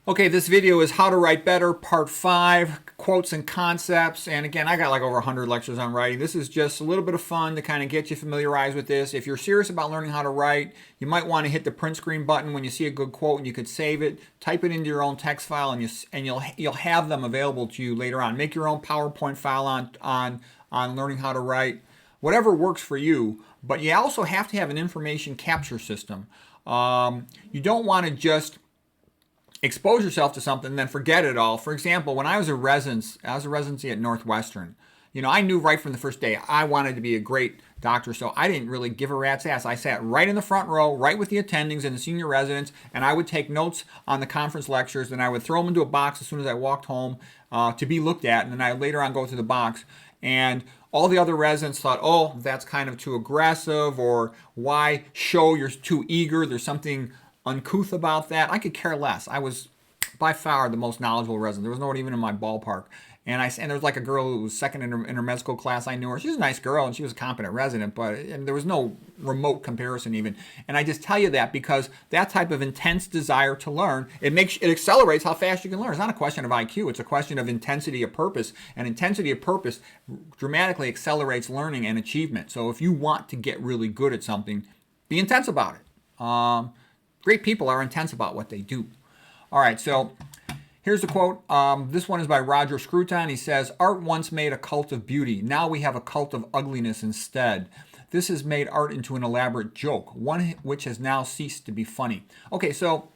Okay, this video is How to Write Better, Part 5, Quotes and Concepts. And again, I got like over 100 lectures on writing. This is just a little bit of fun to kind of get you familiarized with this. If you're serious about learning how to write, you might want to hit the print screen button when you see a good quote, and you could save it, type it into your own text file, and you'll have them available to you later on. Make your own PowerPoint file on learning how to write, whatever works for you. But you also have to have an information capture system. You don't want to just expose yourself to something and then forget it all. For example, when I was a residency at Northwestern. I knew right from the first day I wanted to be a great doctor, so I didn't really give a rat's ass. I sat right in the front row, right with the attendings and the senior residents, and I would take notes on the conference lectures, and I would throw them into a box as soon as I walked home to be looked at, and then I later on go through the box. And all the other residents thought, oh, that's kind of too aggressive, or why show you're too eager, there's something uncouth about that. I could care less. I was by far the most knowledgeable resident. There was no one even in my ballpark. And there was like a girl who was second in her med school class. I knew her. She was a nice girl and she was a competent resident, but there was no remote comparison even. And I just tell you that because that type of intense desire to learn, it accelerates how fast you can learn. It's not a question of IQ. It's a question of intensity of purpose. And intensity of purpose dramatically accelerates learning and achievement. So if you want to get really good at something, be intense about it. Great people are intense about what they do. All right, so here's the quote. This one is by Roger Scruton. He says, "Art once made a cult of beauty. Now we have a cult of ugliness instead. This has made art into an elaborate joke, one which has now ceased to be funny." Okay, so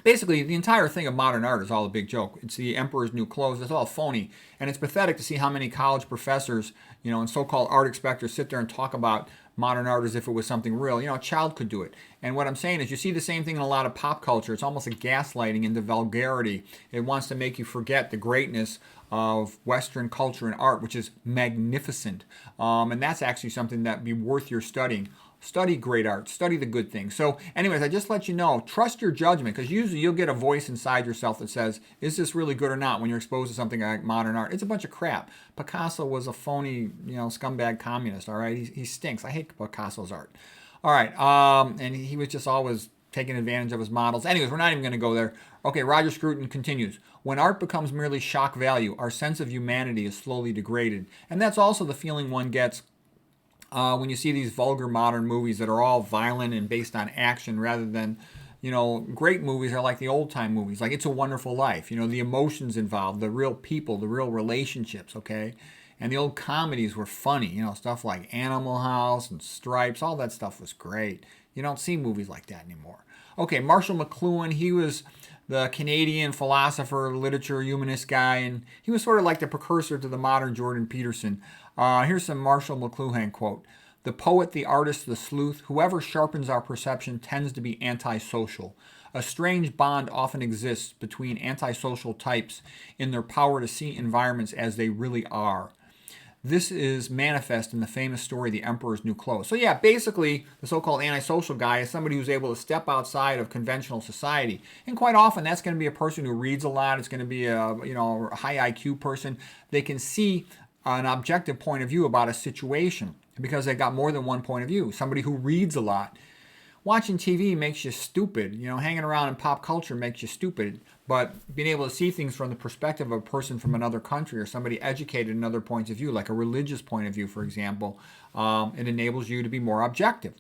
basically the entire thing of modern art is all a big joke. It's the emperor's new clothes. It's all phony. And it's pathetic to see how many college professors, and so-called art inspectors sit there and talk about modern art as if it was something real. A child could do it. And what I'm saying is you see the same thing in a lot of pop culture. It's almost a gaslighting into vulgarity. It wants to make you forget the greatness of Western culture and art, which is magnificent. And that's actually something that would be worth your studying. Study great art. Study the good things. So anyways, I just let you know, trust your judgment, because usually you'll get a voice inside yourself that says, is this really good or not when you're exposed to something like modern art? It's a bunch of crap. Picasso was a phony, scumbag communist, all right? He stinks. I hate Picasso's art. All right. And he was just always taking advantage of his models. Anyways, we're not even going to go there. Okay, Roger Scruton continues. When art becomes merely shock value, our sense of humanity is slowly degraded. And that's also the feeling one gets when you see these vulgar modern movies that are all violent and based on action rather than, great movies are like the old time movies, like It's a Wonderful Life. The emotions involved, the real people, the real relationships, okay? And the old comedies were funny, stuff like Animal House and Stripes, all that stuff was great. You don't see movies like that anymore. Okay, Marshall McLuhan, he was the Canadian philosopher, literature, humanist guy, and he was sort of like the precursor to the modern Jordan Peterson. Here's some Marshall McLuhan quote. "The poet, the artist, the sleuth, whoever sharpens our perception tends to be antisocial. A strange bond often exists between antisocial types in their power to see environments as they really are. This is manifest in the famous story, The Emperor's New Clothes." So yeah, basically, the so-called antisocial guy is somebody who's able to step outside of conventional society. And quite often, that's going to be a person who reads a lot. It's going to be a high IQ person. They can see an objective point of view about a situation because they got more than one point of view. Somebody who reads a lot. Watching TV makes you stupid. Hanging around in pop culture makes you stupid. But being able to see things from the perspective of a person from another country or somebody educated in other points of view, like a religious point of view, for example, it enables you to be more objective.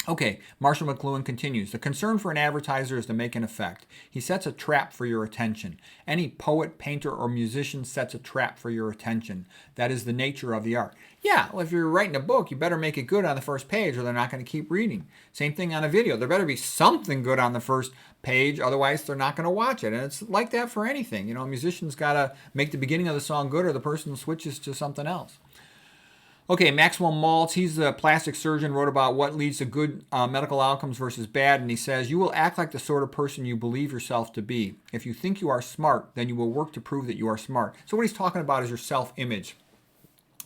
Okay, Marshall McLuhan continues. "The concern for an advertiser is to make an effect. He sets a trap for your attention. Any poet, painter, or musician sets a trap for your attention. That is the nature of the art." Yeah, well, if you're writing a book, you better make it good on the first page or they're not going to keep reading. Same thing on a video. There better be something good on the first page, otherwise they're not going to watch it. And it's like that for anything. A musician's got to make the beginning of the song good or the person switches to something else. Okay, Maxwell Maltz, he's the plastic surgeon, wrote about what leads to good medical outcomes versus bad, and he says, "You will act like the sort of person you believe yourself to be. If you think you are smart, then you will work to prove that you are smart." So what he's talking about is your self-image.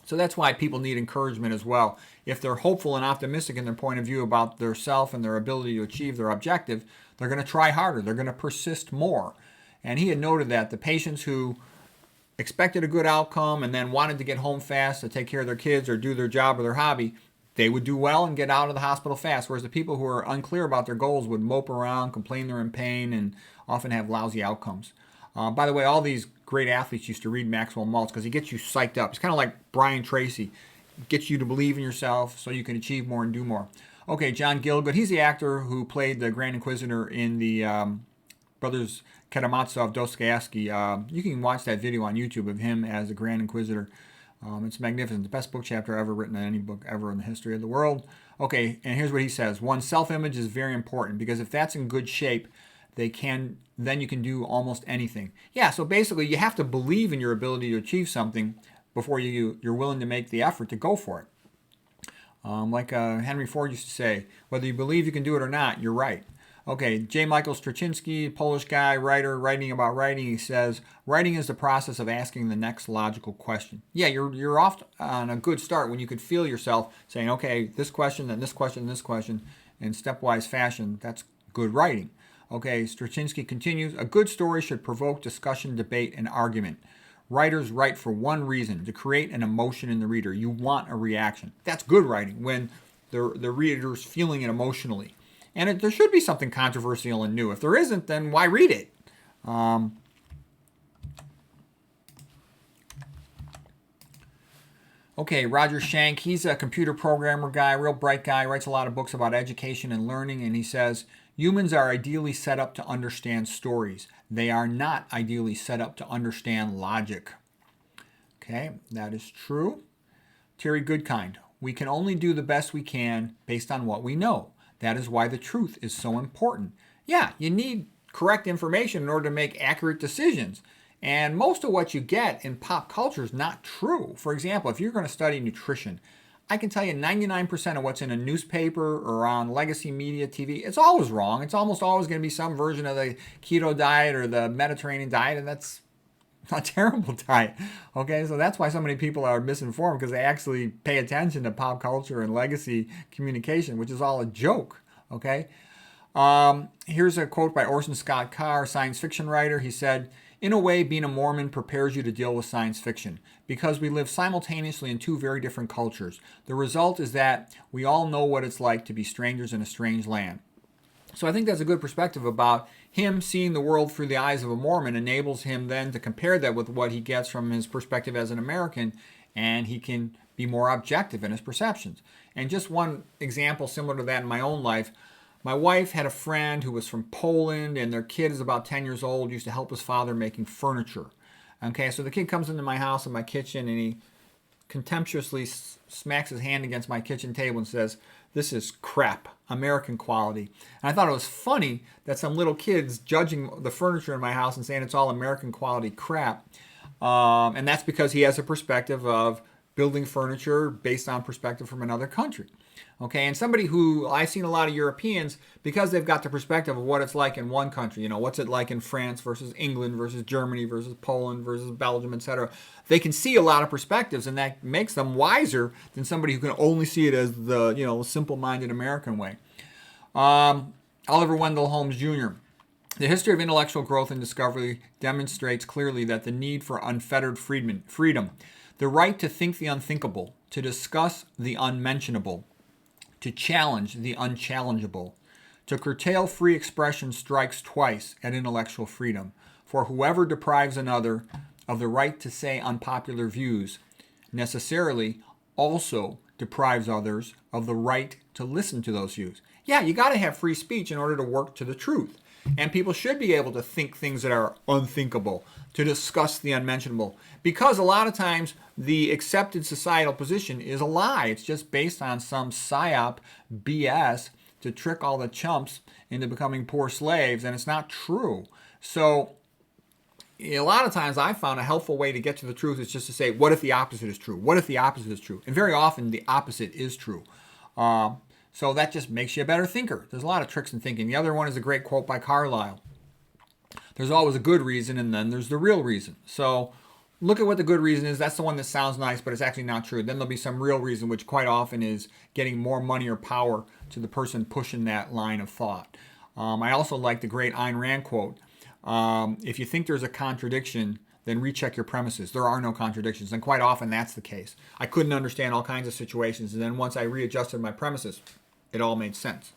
So that's why people need encouragement as well. If they're hopeful and optimistic in their point of view about their self and their ability to achieve their objective, they're going to try harder. They're going to persist more. And he had noted that the patients who expected a good outcome and then wanted to get home fast to take care of their kids or do their job or their hobby, they would do well and get out of the hospital fast. Whereas the people who are unclear about their goals would mope around, complain they're in pain, and often have lousy outcomes. By the way, all these great athletes used to read Maxwell Maltz because he gets you psyched up. It's kind of like Brian Tracy, gets you to believe in yourself so you can achieve more and do more. Okay, John Gielgud, he's the actor who played the Grand Inquisitor in the Brothers Karamazov Dostoevsky. You can watch that video on YouTube of him as the Grand Inquisitor. It's magnificent. The best book chapter ever written in any book ever in the history of the world. Okay, and here's what he says. One's self-image is very important because if that's in good shape, then you can do almost anything. Yeah, so basically you have to believe in your ability to achieve something before you're willing to make the effort to go for it. Like Henry Ford used to say, whether you believe you can do it or not, you're right. Okay, J. Michael Straczynski, Polish guy, writer, writing about writing, he says, writing is the process of asking the next logical question. Yeah, you're off on a good start when you could feel yourself saying, okay, this question, then this question, this question, in stepwise fashion. That's good writing. Okay, Straczynski continues, a good story should provoke discussion, debate, and argument. Writers write for one reason, to create an emotion in the reader. You want a reaction. That's good writing, when the reader's feeling it emotionally. And there should be something controversial and new. If there isn't, then why read it? Okay, Roger Schenck, he's a computer programmer guy, real bright guy, writes a lot of books about education and learning, and he says, humans are ideally set up to understand stories. They are not ideally set up to understand logic. Okay, that is true. Terry Goodkind, we can only do the best we can based on what we know. That is why the truth is so important. Yeah, you need correct information in order to make accurate decisions. And most of what you get in pop culture is not true. For example, if you're going to study nutrition, I can tell you 99% of what's in a newspaper or on legacy media TV, it's always wrong. It's almost always going to be some version of the keto diet or the Mediterranean diet, and that's a terrible diet. Okay, so that's why so many people are misinformed, because they actually pay attention to pop culture and legacy communication, which is all a joke. Okay, here's a quote by Orson Scott Card, science fiction writer. He said, in a way, being a Mormon prepares you to deal with science fiction because we live simultaneously in two very different cultures. The result is that we all know what it's like to be strangers in a strange land. So I think that's a good perspective about him seeing the world through the eyes of a Mormon enables him then to compare that with what he gets from his perspective as an American, and he can be more objective in his perceptions. And just one example similar to that in my own life, my wife had a friend who was from Poland, and their kid is about 10 years old, used to help his father making furniture. Okay, so the kid comes into my house in my kitchen, and he contemptuously smacks his hand against my kitchen table and says, this is crap, American quality. And I thought it was funny that some little kid's judging the furniture in my house and saying it's all American quality crap. And that's because he has a perspective of building furniture based on perspective from another country. Okay, and somebody who, I've seen a lot of Europeans, because they've got the perspective of what it's like in one country, you know, what's it like in France versus England versus Germany versus Poland versus Belgium, etc. They can see a lot of perspectives, and that makes them wiser than somebody who can only see it as the, you know, simple-minded American way. Oliver Wendell Holmes Jr. The history of intellectual growth and discovery demonstrates clearly that the need for unfettered freedom, the right to think the unthinkable, to discuss the unmentionable, to challenge the unchallengeable, to curtail free expression strikes twice at intellectual freedom. For whoever deprives another of the right to say unpopular views necessarily also deprives others of the right to listen to those views. Yeah, you got to have free speech in order to work to the truth. And people should be able to think things that are unthinkable, to discuss the unmentionable. Because a lot of times the accepted societal position is a lie. It's just based on some psyop BS to trick all the chumps into becoming poor slaves, and it's not true. So a lot of times I found a helpful way to get to the truth is just to say, what if the opposite is true? What if the opposite is true? And very often the opposite is true. So that just makes you a better thinker. There's a lot of tricks in thinking. The other one is a great quote by Carlyle. There's always a good reason, and then there's the real reason. So look at what the good reason is. That's the one that sounds nice, but it's actually not true. Then there'll be some real reason, which quite often is getting more money or power to the person pushing that line of thought. I also like the great Ayn Rand quote. If you think there's a contradiction, then recheck your premises. There are no contradictions, and quite often that's the case. I couldn't understand all kinds of situations, and then once I readjusted my premises, it all made sense.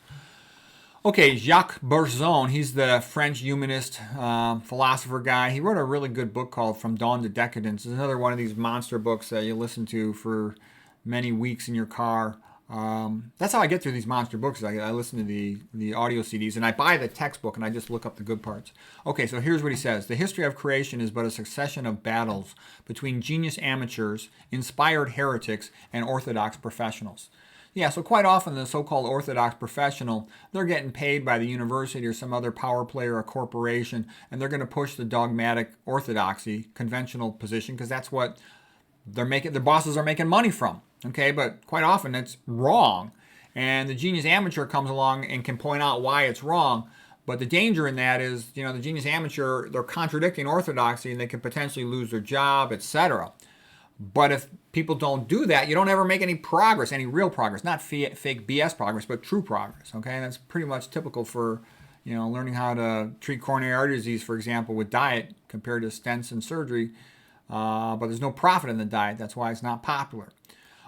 Okay, Jacques Berzon, he's the French humanist philosopher guy. He wrote a really good book called From Dawn to Decadence. It's another one of these monster books that you listen to for many weeks in your car. That's how I get through these monster books. I listen to the audio CDs, and I buy the textbook, and I just look up the good parts. Okay, so here's what he says. The history of creation is but a succession of battles between genius amateurs, inspired heretics, and orthodox professionals. Yeah, so quite often the so-called orthodox professional, they're getting paid by the university or some other power player or corporation, and they're going to push the dogmatic orthodoxy, conventional position, because that's what they're making. Their bosses are making money from. Okay, but quite often it's wrong, and the genius amateur comes along and can point out why it's wrong. But the danger in that is, the genius amateur, they're contradicting orthodoxy, and they can potentially lose their job, etc. But if people don't do that, you don't ever make any progress, any real progress, not fake BS progress, but true progress. Okay, and that's pretty much typical for, learning how to treat coronary artery disease, for example, with diet compared to stents and surgery. But there's no profit in the diet. That's why it's not popular.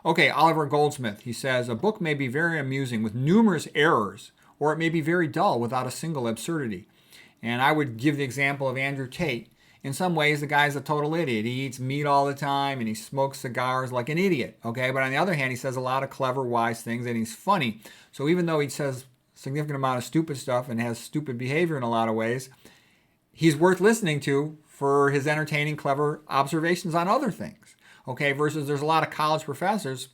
Okay, Oliver Goldsmith, he says, a book may be very amusing with numerous errors, or it may be very dull without a single absurdity. And I would give the example of Andrew Tate. In some ways, the guy's a total idiot. He eats meat all the time and he smokes cigars like an idiot. Okay, but on the other hand, he says a lot of clever, wise things, and he's funny. So even though he says a significant amount of stupid stuff and has stupid behavior in a lot of ways, he's worth listening to for his entertaining, clever observations on other things. Okay, versus there's a lot of college professors,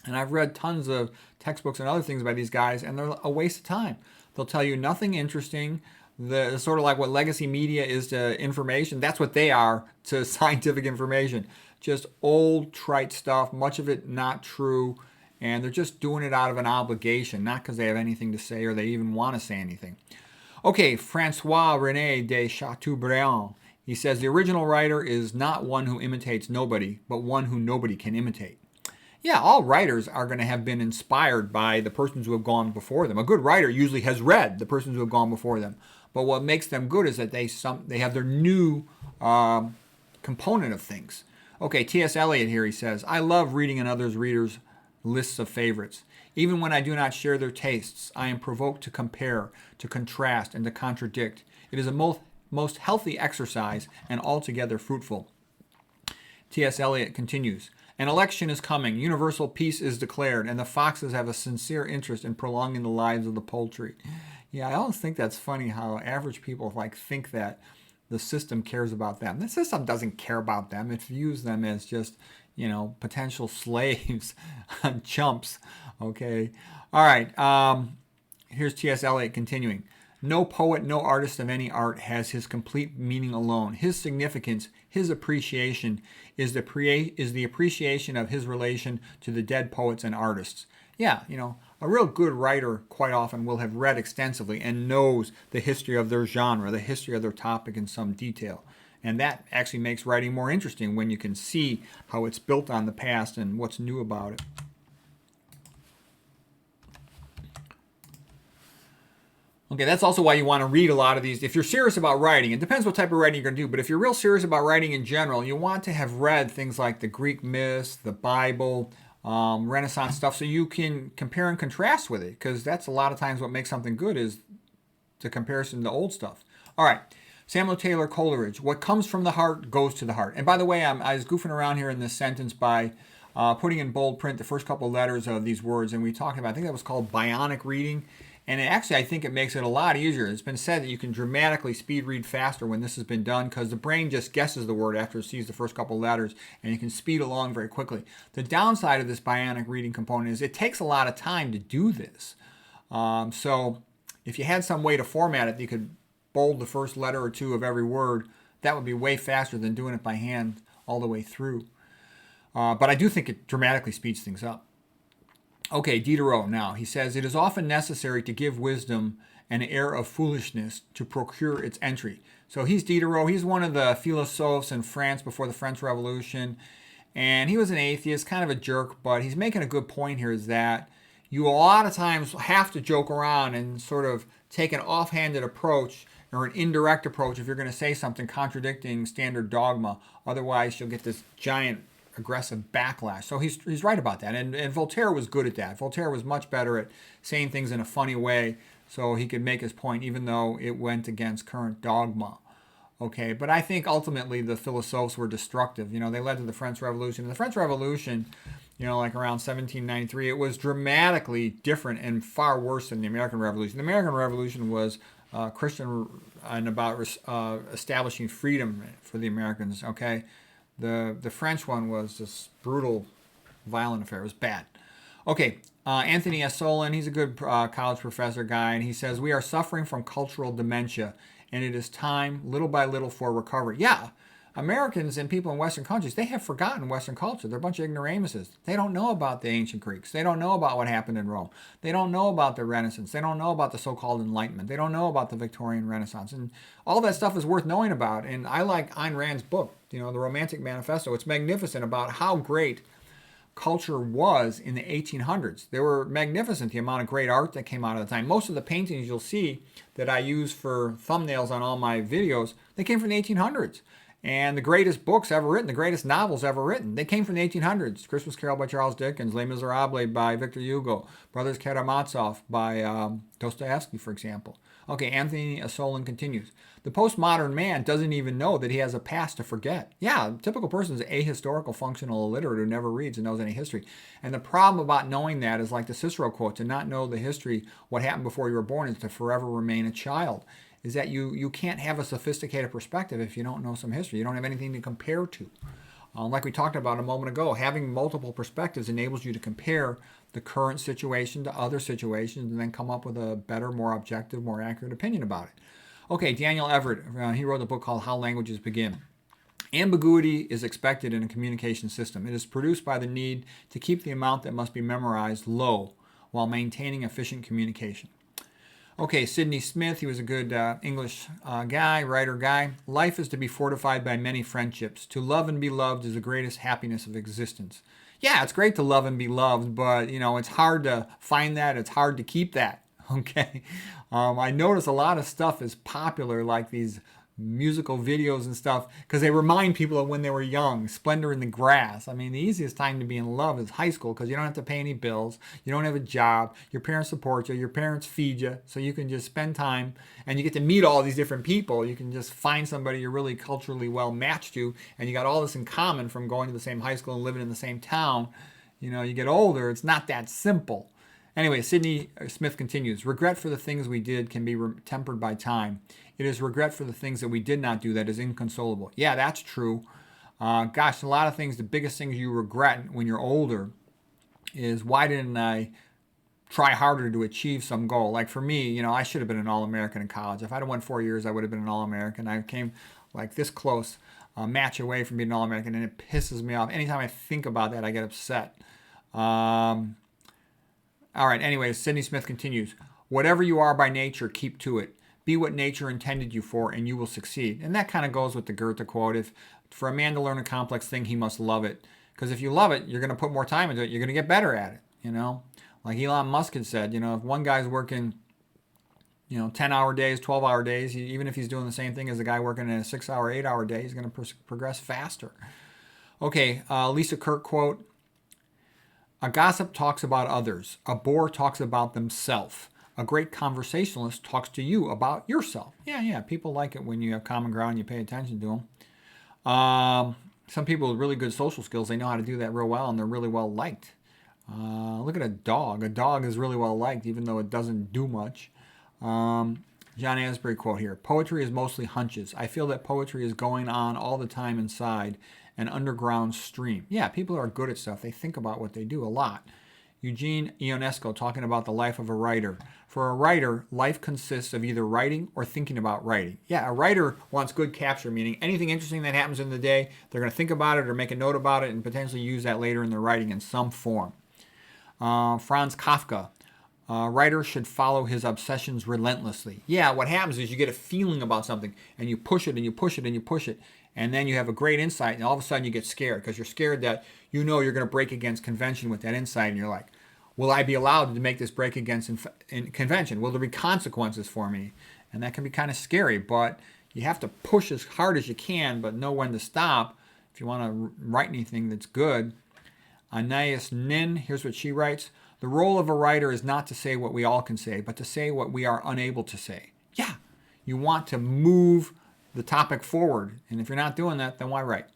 and I've read tons of textbooks and other things by these guys, and they're a waste of time. They'll tell you nothing interesting. The sort of like what legacy media is to information, that's what they are to scientific information. Just old, trite stuff, much of it not true, and they're just doing it out of an obligation, not because they have anything to say or they even want to say anything. Okay, Francois René de Chateaubriand, he says, the original writer is not one who imitates nobody, but one who nobody can imitate. Yeah, all writers are going to have been inspired by the persons who have gone before them. A good writer usually has read the persons who have gone before them. But what makes them good is that they have their new component of things. Okay, T.S. Eliot here, he says, I love reading in others' readers' lists of favorites. Even when I do not share their tastes, I am provoked to compare, to contrast, and to contradict. It is a most healthy exercise and altogether fruitful. T.S. Eliot continues, an election is coming, universal peace is declared, and the foxes have a sincere interest in prolonging the lives of the poultry. Yeah, I always think that's funny how average people think that the system cares about them. The system doesn't care about them. It views them as just, potential slaves, chumps. Okay. All right. Here's T.S. Eliot continuing. No poet, no artist of any art has his complete meaning alone. His significance, his appreciation is the appreciation of his relation to the dead poets and artists. Yeah, a real good writer quite often will have read extensively and knows the history of their genre, the history of their topic in some detail. And that actually makes writing more interesting when you can see how it's built on the past and what's new about it. Okay, that's also why you want to read a lot of these. If you're serious about writing, it depends what type of writing you're going to do, but if you're real serious about writing in general, you want to have read things like the Greek myths, the Bible, Renaissance stuff, so you can compare and contrast with it, because that's a lot of times what makes something good is the comparison to old stuff. All right, Samuel Taylor Coleridge, what comes from the heart goes to the heart. And by the way, I was goofing around here in this sentence by putting in bold print the first couple letters of these words, and we talked about, I think that was called bionic reading. And actually, I think it makes it a lot easier. It's been said that you can dramatically speed read faster when this has been done because the brain just guesses the word after it sees the first couple letters, and you can speed along very quickly. The downside of this bionic reading component is it takes a lot of time to do this. So if you had some way to format it, you could bold the first letter or two of every word. That would be way faster than doing it by hand all the way through. But I do think it dramatically speeds things up. Okay, Diderot now. He says, it is often necessary to give wisdom an air of foolishness to procure its entry. So he's Diderot. He's one of the philosophes in France before the French Revolution. And he was an atheist, kind of a jerk, but he's making a good point here is that you a lot of times have to joke around and sort of take an offhanded approach or an indirect approach if you're going to say something contradicting standard dogma. Otherwise, you'll get this giant aggressive backlash. So he's right about that. And Voltaire was good at that. Voltaire was much better at saying things in a funny way so he could make his point even though it went against current dogma. Okay, but I think ultimately the philosophes were destructive. You know, they led to the French Revolution. And the French Revolution, you know, like around 1793, it was dramatically different and far worse than the American Revolution. The American Revolution was Christian and about establishing freedom for the Americans. Okay, the French one was this brutal, violent affair. It was bad. Okay, Anthony S. Solon, he's a good college professor guy, and he says, we are suffering from cultural dementia, and it is time, little by little, for recovery. Yeah, Americans and people in Western countries, they have forgotten Western culture. They're a bunch of ignoramuses. They don't know about the ancient Greeks. They don't know about what happened in Rome. They don't know about the Renaissance. They don't know about the so-called Enlightenment. They don't know about the Victorian Renaissance. And all that stuff is worth knowing about. And I like Ayn Rand's book, you know, The Romantic Manifesto. It's magnificent about how great culture was in the 1800s. They were magnificent, the amount of great art that came out of the time. Most of the paintings you'll see that I use for thumbnails on all my videos, they came from the 1800s. And the greatest books ever written, the greatest novels ever written, they came from the 1800s. Christmas Carol by Charles Dickens, Les Miserables by Victor Hugo, Brothers Karamazov by Dostoevsky, for example. Okay, Anthony Solon continues. The postmodern man doesn't even know that he has a past to forget. Yeah, the typical person is ahistorical, functional illiterate who never reads and knows any history. And the problem about knowing that is like the Cicero quote, to not know the history, what happened before you were born, is to forever remain a child. Is that you can't have a sophisticated perspective if you don't know some history. You don't have anything to compare to. Like we talked about a moment ago, having multiple perspectives enables you to compare the current situation to other situations and then come up with a better, more objective, more accurate opinion about it. Okay, Daniel Everett, he wrote a book called How Languages Begin. Ambiguity is expected in a communication system. It is produced by the need to keep the amount that must be memorized low while maintaining efficient communication. Okay, Sidney Smith, he was a good English guy, writer guy. Life is to be fortified by many friendships. To love and be loved is the greatest happiness of existence. Yeah, it's great to love and be loved, but, you know, it's hard to find that. It's hard to keep that, okay? I notice a lot of stuff is popular, like these musical videos and stuff, because they remind people of when they were young. Splendor in the Grass. I mean, the easiest time to be in love is high school because you don't have to pay any bills. You don't have a job. Your parents support you. Your parents feed you. So you can just spend time and you get to meet all these different people. You can just find somebody you're really culturally well matched to, and you got all this in common from going to the same high school and living in the same town. You know, you get older, it's not that simple. Anyway, Sidney Smith continues, regret for the things we did can be tempered by time. It is regret for the things that we did not do that is inconsolable. Yeah, that's true. Gosh, a lot of things, the biggest things you regret when you're older is, why didn't I try harder to achieve some goal? Like for me, you know, I should have been an All-American in college. If I'd have won 4 years, I would have been an All-American. I came like this close, a match away from being an All-American, and it pisses me off. Anytime I think about that, I get upset. All right, anyways, Sidney Smith continues. Whatever you are by nature, keep to it. Be what nature intended you for, and you will succeed. And that kind of goes with the Goethe quote. If for a man to learn a complex thing, he must love it. Because if you love it, you're going to put more time into it. You're going to get better at it, you know. Like Elon Musk had said, you know, if one guy's working, you know, 10-hour days, 12-hour days, even if he's doing the same thing as the guy working in a 6-hour, 8-hour day, he's going to progress faster. Okay, Lisa Kirk quote. A gossip talks about others. A bore talks about themselves. A great conversationalist talks to you about yourself. Yeah, people like it when you have common ground and you pay attention to them. Some people with really good social skills, they know how to do that real well, and they're really well liked. Look at a dog. A dog is really well liked, even though it doesn't do much. John Asbury quote here. Poetry is mostly hunches. I feel that poetry is going on all the time inside an underground stream. Yeah, people are good at stuff. They think about what they do a lot. Eugene Ionesco talking about the life of a writer. For a writer, life consists of either writing or thinking about writing. Yeah, a writer wants good capture, meaning anything interesting that happens in the day, they're going to think about it or make a note about it and potentially use that later in their writing in some form. Franz Kafka. A writer should follow his obsessions relentlessly. Yeah, what happens is you get a feeling about something and you push it and you push it and you push it. And then you have a great insight, and all of a sudden you get scared because you're scared that you know you're going to break against convention with that insight, and you're like, will I be allowed to make this break against in convention? Will there be consequences for me? And that can be kind of scary, but you have to push as hard as you can, but know when to stop if you want to write anything that's good. Anais Nin, here's what she writes. The role of a writer is not to say what we all can say, but to say what we are unable to say. Yeah, you want to move the topic forward. And if you're not doing that, then why write?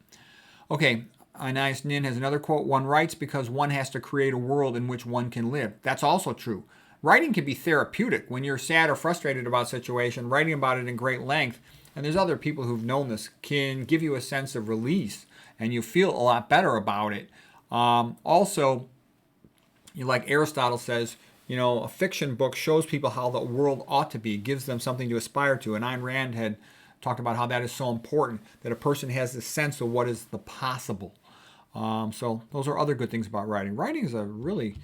Okay, Anais Nin has another quote. One writes because one has to create a world in which one can live. That's also true. Writing can be therapeutic. When you're sad or frustrated about a situation, writing about it in great length, and there's other people who've known this, can give you a sense of release and you feel a lot better about it. Also, like Aristotle says, a fiction book shows people how the world ought to be, gives them something to aspire to. And Ayn Rand had talked about how that is so important, that a person has this sense of what is the possible. So those are other good things about writing. Writing is a really,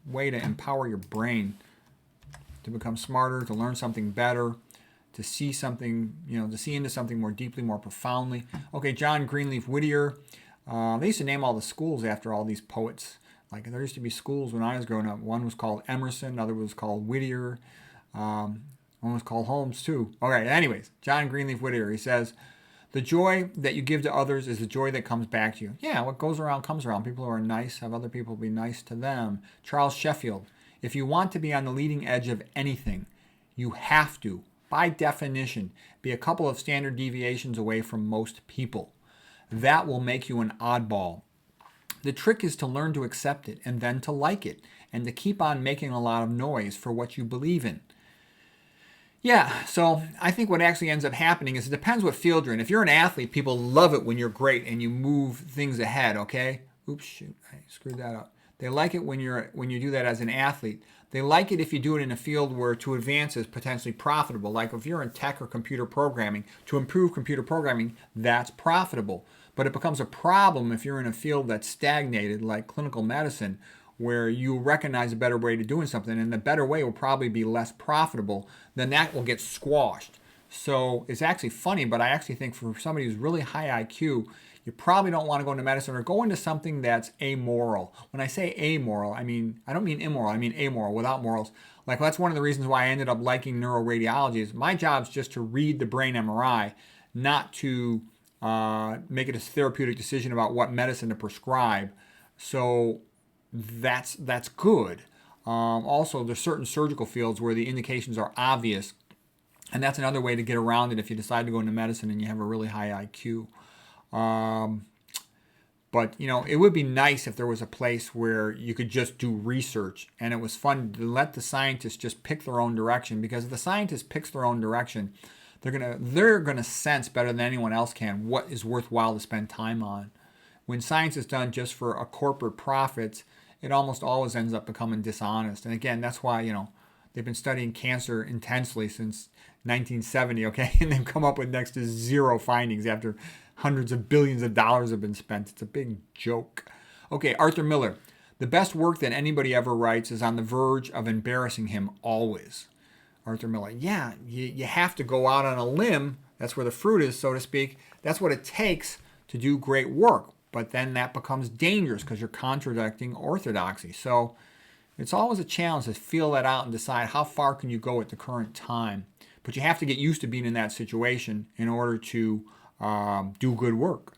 way to empower your brain to become smarter, to learn something better, to see something, to see into something more deeply, more profoundly. Okay, John Greenleaf Whittier. They used to name all the schools after all these poets. Like there used to be schools when I was growing up. One was called Emerson, another was called Whittier. One was called Holmes too. Okay, anyways, John Greenleaf Whittier, he says, the joy that you give to others is the joy that comes back to you. Yeah, what goes around comes around. People who are nice have other people be nice to them. Charles Sheffield, if you want to be on the leading edge of anything, you have to, by definition, be a couple of standard deviations away from most people. That will make you an oddball. The trick is to learn to accept it and then to like it and to keep on making a lot of noise for what you believe in. Yeah, so I think what actually ends up happening is it depends what field you're in. If you're an athlete, people love it when you're great and you move things ahead, okay? Oops, shoot, I screwed that up. They like it when you do that as an athlete. They like it if you do it in a field where to advance is potentially profitable. Like if you're in tech or computer programming, to improve computer programming, that's profitable. But it becomes a problem if you're in a field that's stagnated, like clinical medicine, where you recognize a better way to doing something, and the better way will probably be less profitable, then that will get squashed. So it's actually funny, but I actually think for somebody who's really high IQ, you probably don't want to go into medicine or go into something that's amoral. When I say amoral, I don't mean immoral, I mean amoral, without morals. Like that's one of the reasons why I ended up liking neuroradiology is my job is just to read the brain MRI, not to make it a therapeutic decision about what medicine to prescribe. So that's good. Also, there's certain surgical fields where the indications are obvious, and that's another way to get around it if you decide to go into medicine and you have a really high IQ. But it would be nice if there was a place where you could just do research and it was fun to let the scientists just pick their own direction, because if the scientist picks their own direction, they're gonna sense better than anyone else can what is worthwhile to spend time on. When science is done just for a corporate profits, it almost always ends up becoming dishonest. And again, that's why, they've been studying cancer intensely since 1970, okay? And they've come up with next to zero findings after hundreds of billions of dollars have been spent. It's a big joke. Okay, Arthur Miller. The best work that anybody ever writes is on the verge of embarrassing him always. Arthur Miller. Yeah, you have to go out on a limb. That's where the fruit is, so to speak. That's what it takes to do great work. But then that becomes dangerous because you're contradicting orthodoxy. So it's always a challenge to feel that out and decide how far can you go at the current time. But you have to get used to being in that situation in order to do good work.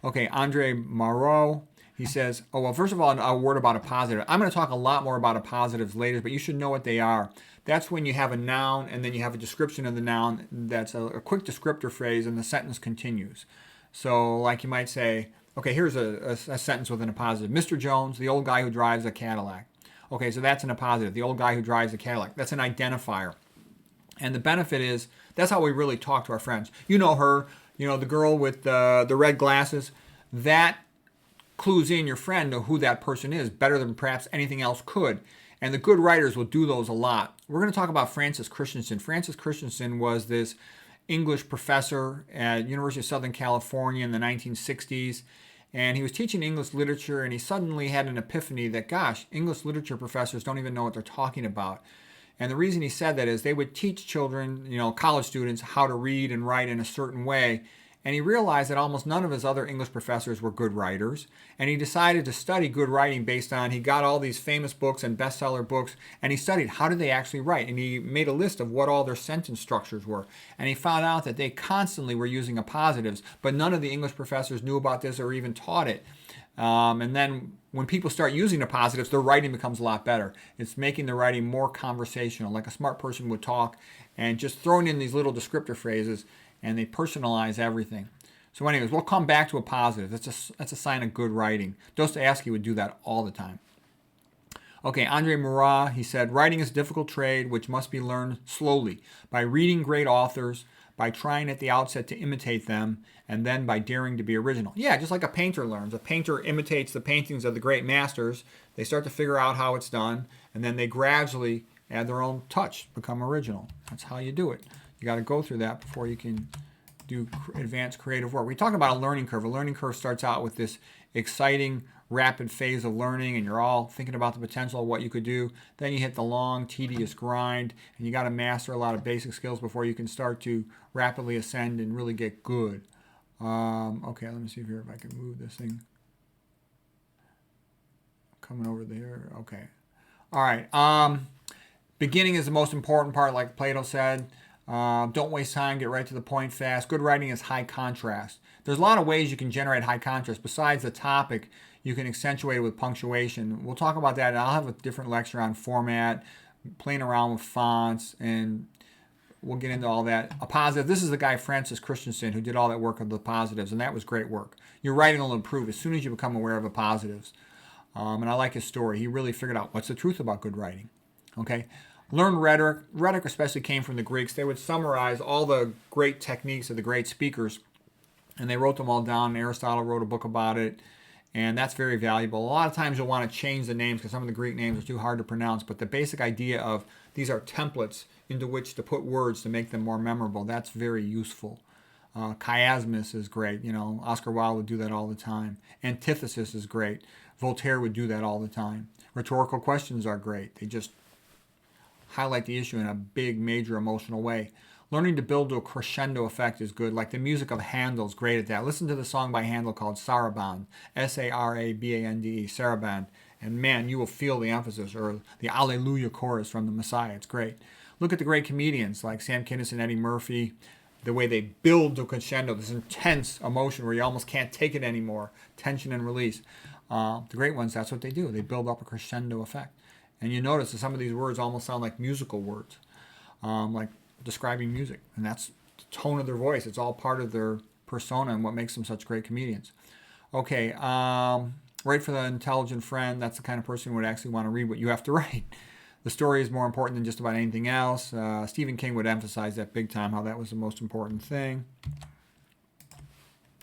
Okay, Andre Marot, he says, first of all, a word about a positive. I'm going to talk a lot more about a positives later, but you should know what they are. That's when you have a noun and then you have a description of the noun that's a quick descriptor phrase and the sentence continues. So like you might say, okay, here's a sentence within a positive. Mr. Jones, the old guy who drives a Cadillac. Okay, so that's in a positive. The old guy who drives a Cadillac. That's an identifier. And the benefit is, that's how we really talk to our friends. You know her, the girl with the red glasses. That clues in your friend to who that person is better than perhaps anything else could. And the good writers will do those a lot. We're going to talk about Francis Christensen. Francis Christensen was this English professor at University of Southern California in the 1960s. And he was teaching English literature, and he suddenly had an epiphany that, gosh, English literature professors don't even know what they're talking about. And the reason he said that is they would teach children, college students, how to read and write in a certain way. And he realized that almost none of his other English professors were good writers. And he decided to study good writing based on, he got all these famous books and bestseller books, and he studied how do they actually write. And he made a list of what all their sentence structures were. And he found out that they constantly were using appositives, but none of the English professors knew about this or even taught it. And then when people start using the positives, their writing becomes a lot better. It's making the writing more conversational, like a smart person would talk, and just throwing in these little descriptor phrases, and they personalize everything. So anyways, we'll come back to a positive. That's a sign of good writing. Dostoevsky would do that all the time. Okay, Andre Murat, he said, writing is a difficult trade which must be learned slowly by reading great authors, by trying at the outset to imitate them, and then by daring to be original. Yeah, just like a painter learns. A painter imitates the paintings of the great masters. They start to figure out how it's done, and then they gradually add their own touch, become original. That's how you do it. You got to go through that before you can do advanced creative work. We talk about a learning curve. A learning curve starts out with this exciting, rapid phase of learning, and you're all thinking about the potential of what you could do. Then you hit the long, tedious grind, and you got to master a lot of basic skills before you can start to rapidly ascend and really get good. Okay, let me see here if I can move this thing. Coming over there. Okay. All right. Beginning is the most important part, like Plato said. Don't waste time, get right to the point fast. Good writing is high contrast. There's a lot of ways you can generate high contrast. Besides the topic, you can accentuate it with punctuation. We'll talk about that, and I'll have a different lecture on format, playing around with fonts, and we'll get into all that. A positive, this is the guy Francis Christensen who did all that work of the positives, and that was great work. Your writing will improve as soon as you become aware of the positives. And I like his story. He really figured out what's the truth about good writing. Okay? Learn rhetoric. Rhetoric especially came from the Greeks. They would summarize all the great techniques of the great speakers, and they wrote them all down. Aristotle wrote a book about it, and that's very valuable. A lot of times you'll want to change the names because some of the Greek names are too hard to pronounce, but the basic idea of these are templates into which to put words to make them more memorable, that's very useful. Chiasmus is great. Oscar Wilde would do that all the time. Antithesis is great. Voltaire would do that all the time. Rhetorical questions are great. They just highlight the issue in a big, major emotional way. Learning to build to a crescendo effect is good. Like the music of Handel is great at that. Listen to the song by Handel called Sarabande, Sarabande, Sarabande. And man, you will feel the emphasis, or the Alleluia chorus from the Messiah. It's great. Look at the great comedians like Sam Kinison, Eddie Murphy, the way they build to crescendo, this intense emotion where you almost can't take it anymore, tension and release. The great ones, that's what they do. They build up a crescendo effect. And you notice that some of these words almost sound like musical words, like describing music. And that's the tone of their voice. It's all part of their persona and what makes them such great comedians. Okay, write for the intelligent friend. That's the kind of person who would actually want to read what you have to write. The story is more important than just about anything else. Stephen King would emphasize that big time, how that was the most important thing.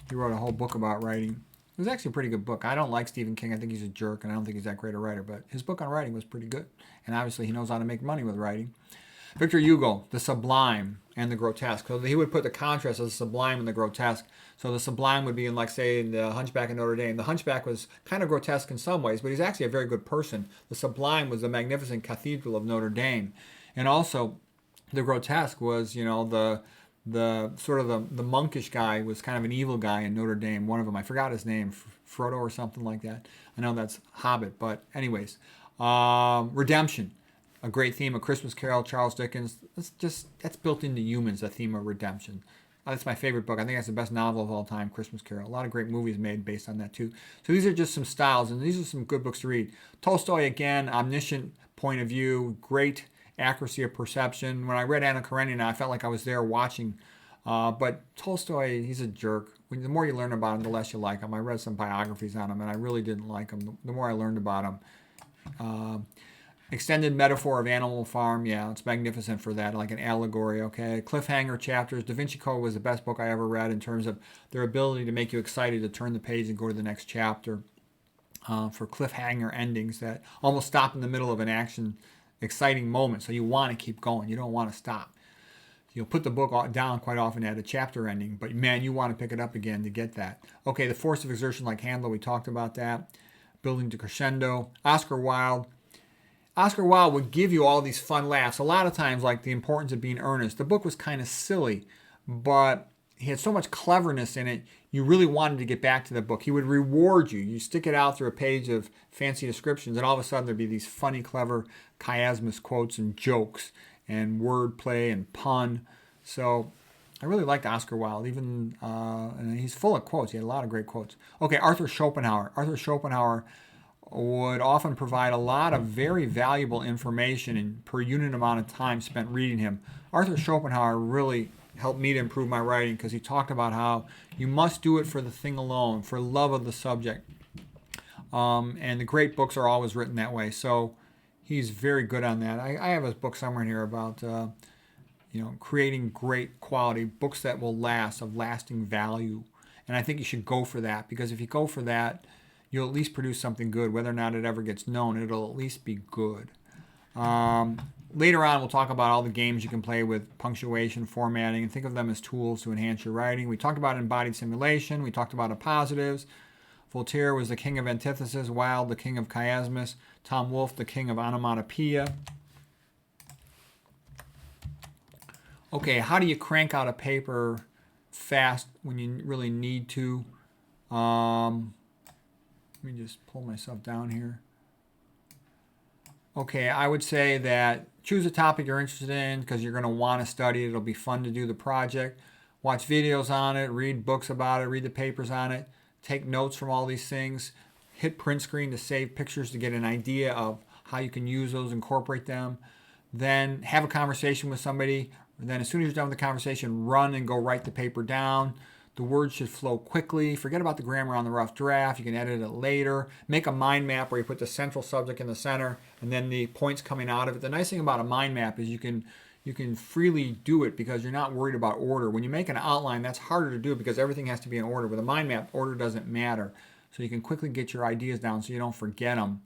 He wrote a whole book about writing. It was actually a pretty good book. I don't like Stephen King. I think he's a jerk, and I don't think he's that great a writer. But his book on writing was pretty good. And obviously he knows how to make money with writing. Victor Hugo, the sublime and the grotesque. So he would put the contrast of the sublime and the grotesque. So the sublime would be in, like, say, the Hunchback of Notre Dame. The Hunchback was kind of grotesque in some ways, but he's actually a very good person. The sublime was the magnificent cathedral of Notre Dame. And also the grotesque was, the sort of the monkish guy was kind of an evil guy in Notre Dame. One of them, I forgot his name, Frodo or something like that. I know that's Hobbit, but anyways. Redemption, a great theme. A Christmas Carol, Charles Dickens. That's built into humans, the theme of redemption. That's my favorite book. I think that's the best novel of all time, Christmas Carol. A lot of great movies made based on that too. So these are just some styles, and these are some good books to read. Tolstoy, again, omniscient point of view, great accuracy of perception. When I read Anna Karenina, I felt like I was there watching. But Tolstoy, he's a jerk. The more you learn about him, the less you like him. I read some biographies on him, and I really didn't like him. The more I learned about him. Extended metaphor of Animal Farm, yeah, it's magnificent for that, like an allegory, okay? Cliffhanger chapters. Da Vinci Code was the best book I ever read in terms of their ability to make you excited to turn the page and go to the next chapter. For cliffhanger endings that almost stop in the middle of an action, exciting moment, so you want to keep going. You don't want to stop. You'll put the book down quite often at a chapter ending, but man, you want to pick it up again to get that. Okay, the force of exertion, like Handel, we talked about that. Building to crescendo. Oscar Wilde would give you all these fun laughs. A lot of times, like The Importance of Being Earnest. The book was kind of silly, but he had so much cleverness in it, you really wanted to get back to the book. He would reward you. You stick it out through a page of fancy descriptions, and all of a sudden there'd be these funny, clever chiasmus quotes and jokes and wordplay and pun. So I really liked Oscar Wilde, even, and he's full of quotes. He had a lot of great quotes. Okay, Arthur Schopenhauer. Arthur Schopenhauer would often provide a lot of very valuable information in per unit amount of time spent reading him. Arthur Schopenhauer really helped me to improve my writing because he talked about how you must do it for the thing alone, for love of the subject. And the great books are always written that way. So he's very good on that. I have a book somewhere in here about creating great quality books that will last, of lasting value. And I think you should go for that, because if you go for that, you'll at least produce something good. Whether or not it ever gets known, it'll at least be good. Later on, we'll talk about all the games you can play with punctuation, formatting, and think of them as tools to enhance your writing. We talked about embodied simulation. We talked about appositives. Voltaire was the king of antithesis, Wilde the king of chiasmus, Tom Wolfe the king of onomatopoeia. Okay, how do you crank out a paper fast when you really need to? Let me just pull myself down here. Okay, I would say that choose a topic you're interested in because you're going to want to study it. It'll be fun to do the project. Watch videos on it, read books about it, read the papers on it, take notes from all these things. Hit print screen to save pictures to get an idea of how you can use those, incorporate them. Then have a conversation with somebody. Then as soon as you're done with the conversation, run and go write the paper down. The words should flow quickly. Forget about the grammar on the rough draft. You can edit it later. Make a mind map where you put the central subject in the center and then the points coming out of it. The nice thing about a mind map is you can freely do it because you're not worried about order. When you make an outline, that's harder to do because everything has to be in order. With a mind map, order doesn't matter. So you can quickly get your ideas down so you don't forget them.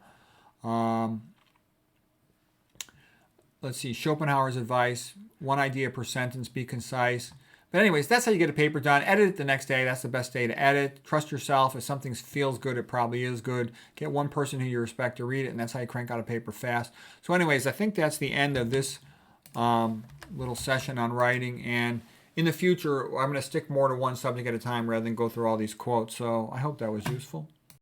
Let's see, Schopenhauer's advice, one idea per sentence, be concise. But anyways, that's how you get a paper done. Edit it the next day. That's the best day to edit. Trust yourself. If something feels good, it probably is good. Get one person who you respect to read it, and that's how you crank out a paper fast. So anyways, I think that's the end of this little session on writing. And in the future, I'm going to stick more to one subject at a time rather than go through all these quotes. So I hope that was useful.